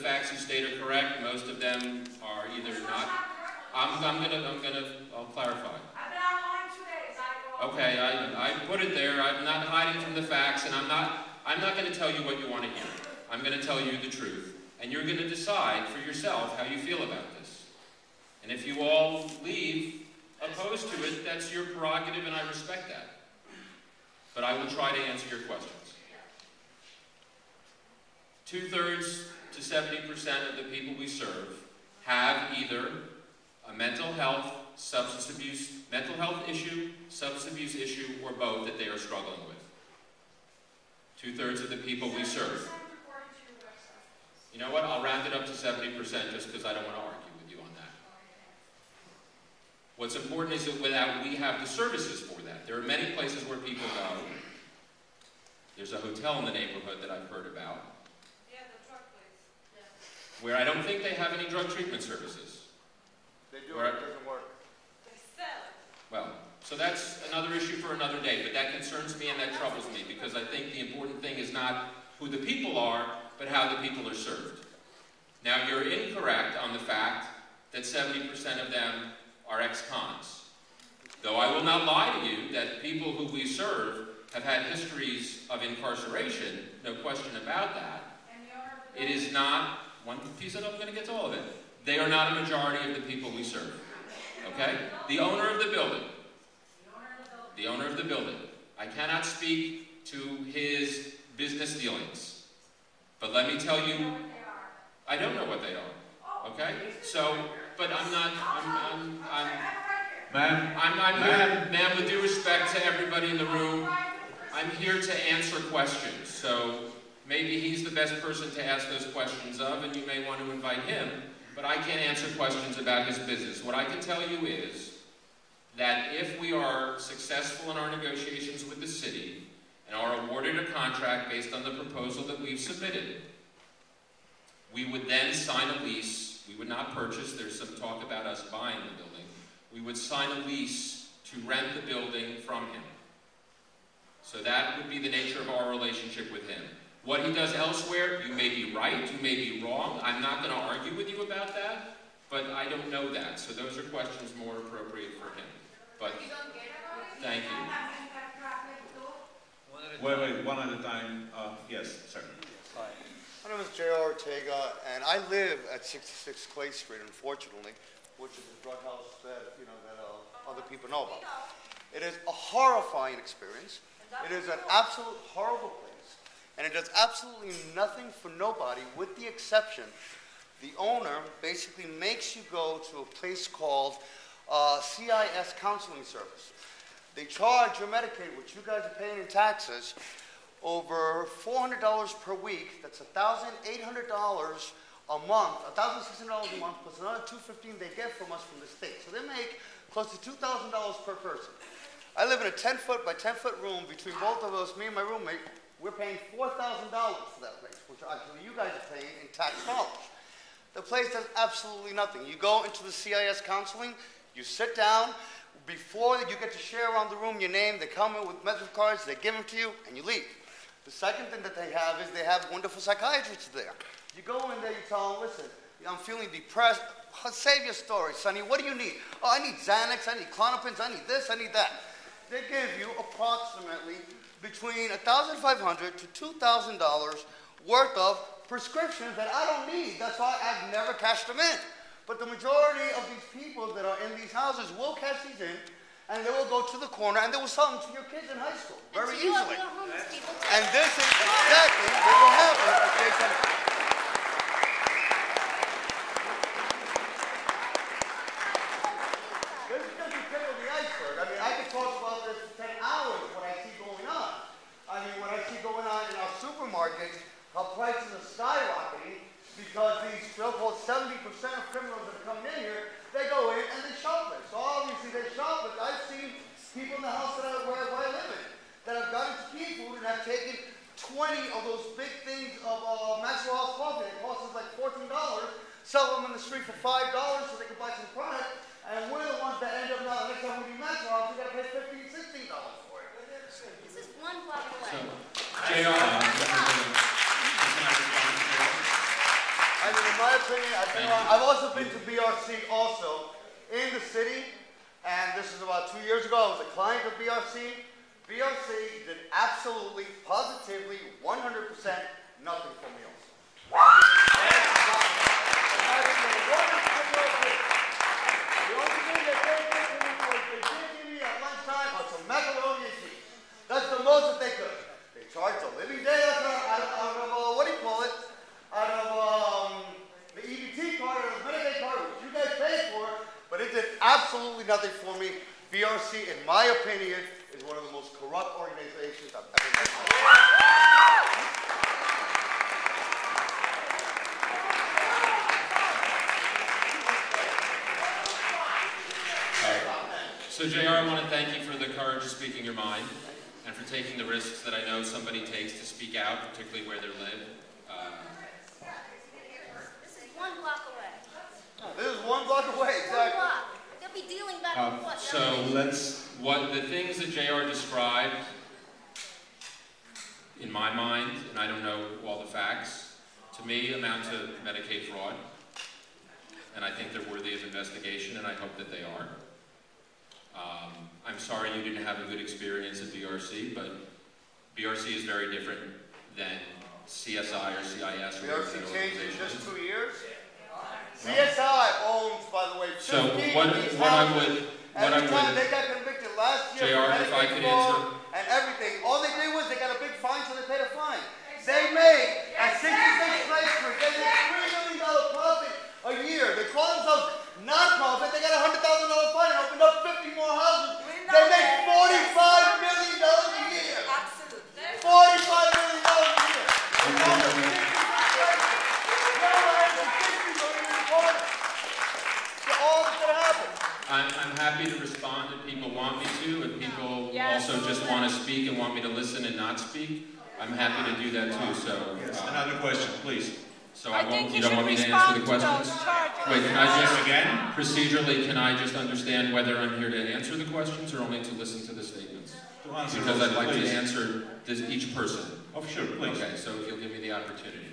facts you state are correct. Most of them are either not. I'll clarify. I've been online 2 days. Okay, I put it there. I'm not hiding from the facts, and I'm not going to tell you what you want to hear. I'm going to tell you the truth, and you're going to decide for yourself how you feel about this. And if you all leave opposed to it, that's your prerogative, and I respect that. But I will try to answer your questions. 2/3 to 70% of the people we serve have either a mental health issue, substance abuse issue, or both that they are struggling with. 2/3 of the people we serve. You know what? I'll round it up to 70% just because I don't want to argue with you on that. What's important is that we have the services for that. There are many places where people go. There's a hotel in the neighborhood that I've heard about. Yeah, the drug place. Yeah. Where I don't think they have any drug treatment services. They do, it doesn't work. They sell it. Well, so that's another issue for another day, but that concerns me and that troubles me because I think the important thing is not who the people are, but how the people are served. Now, you're incorrect on the fact that 70% of them are ex-cons. Though I will not lie to you that people who we serve have had histories of incarceration, no question about that. It is not, one piece of it, I'm going to get to all of it. They are not a majority of the people we serve. Okay? The owner of the building. The owner of the building. I cannot speak to his business dealings. But let me tell you, I don't know what they are. Okay? So, but I'm not, ma'am, with due respect to everybody in the room, I'm here to answer questions. So maybe he's the best person to ask those questions of, and you may want to invite him, but I can't answer questions about his business. What I can tell you is that if we are successful in our negotiations with the city and are awarded a contract based on the proposal that we've submitted, we would then sign a lease. We would not purchase. There's some talk about us buying the building. We would sign a lease to rent the building from him. So that would be the nature of our relationship with him. What he does elsewhere, you may be right, you may be wrong. I'm not going to argue with you about that, but I don't know that. So those are questions more appropriate for him. But thank you. Wait, one at a time. Yes, sir. Hi. My name is J.R. Ortega, and I live at 66 Clay Street, unfortunately, which is a drug house that, other people know about. It is a horrifying experience. It is an absolute horrible place, and it does absolutely nothing for nobody, with the exception, the owner basically makes you go to a place called CIS Counseling Service. They charge your Medicaid, which you guys are paying in taxes, over $400 per week. That's $1,800 a month, $1,600 a month, plus another $215 they get from us from the state. So they make close to $2,000 per person. I live in a 10-foot by 10-foot room. Between both of us, me and my roommate, we're paying $4,000 for that place, which actually you guys are paying in tax dollars. The place does absolutely nothing. You go into the CIS counseling, you sit down. Before you get to share around the room your name, they come in with message cards, they give them to you, and you leave. The second thing that they have is they have wonderful psychiatrists there. You go in there, you tell them, listen, I'm feeling depressed. Save your story, Sonny. What do you need? Oh, I need Xanax, I need Clonopins, I need this, I need that. They give you approximately between $1,500 to $2,000 worth of prescriptions that I don't need. That's why I've never cashed them in. But the majority of these people that are in these houses will cash these in, and they will go to the corner and they will sell them to your kids in high school very easily. And this is exactly what will happen at State Center. This is just the tip of the iceberg. I mean, I could talk about this for 10 hours, what I see going on. I mean, what I see going on in our supermarkets, how prices are skyrocketing, because these so-called 70% of criminals that are coming in here, they go in and they shoplift. So obviously they shoplift. I've seen people in the house where I live in that have gone into key food and have taken 20 of those big things of Maxwell House coffee that costs us like $14, sell them in the street for $5 so they can buy some product, and we're the ones that end up now, next time we do Maxwell House, we got to pay $15, $16 for it. This is one block away. JR, I mean, my opinion, I've also been to BRC also in the city, and this is about 2 years ago. I was a client of BRC. BRC did absolutely, positively, 100% nothing for meals. The only thing that they did for me was they did give me at lunchtime on some macaroni and cheese. That's the most that they could. They charged a living day out of what do you call it? Out of the EBT card or the Medicaid card, which you guys paid for, but it did absolutely nothing for me. BRC, in my opinion, is one of the most corrupt organizations I've ever met. So JR, I want to thank you for the courage of speaking your mind and for taking the risks that I know somebody takes to speak out, particularly where they live. This is 1 block away. This is 1 block away, 1 exactly. block. They'll be dealing back and forth. So the things that JR described, in my mind, and I don't know all the facts, to me amount to Medicaid fraud. And I think they're worthy of investigation, and I hope that they are. I'm sorry you didn't have a good experience at BRC, but BRC is very different than CSI or CIS. Or BRC changed in just 2 years. CSI owns, by the way, 15 so of these houses. Every time they got convicted last year JR, for if I could Medicaid fraud answer. and everything, all they did was they got a big fine, so they paid a fine. They made, at 66 Clay Street, they made $3 million profit a year. They call themselves non-profit. They got a $100,000 fine and opened up 50 more houses. They make $45 million a year. Absolutely. $45 million a year. And now they're 66 Clay Street. Now we're at the 60 million in court. So all that's going to happen. I'm happy to respond if people want me to. If people also just want to speak and want me to listen and not speak, I'm happy to do that too. So Another question, please. So you don't want me to answer the questions? Wait, can I just, Again? procedurally, can I just understand whether I'm here to answer the questions or only to listen to the statements? To answer Because I'd like please. to answer each person. Oh, sure, please. Okay, so if you'll give me the opportunity.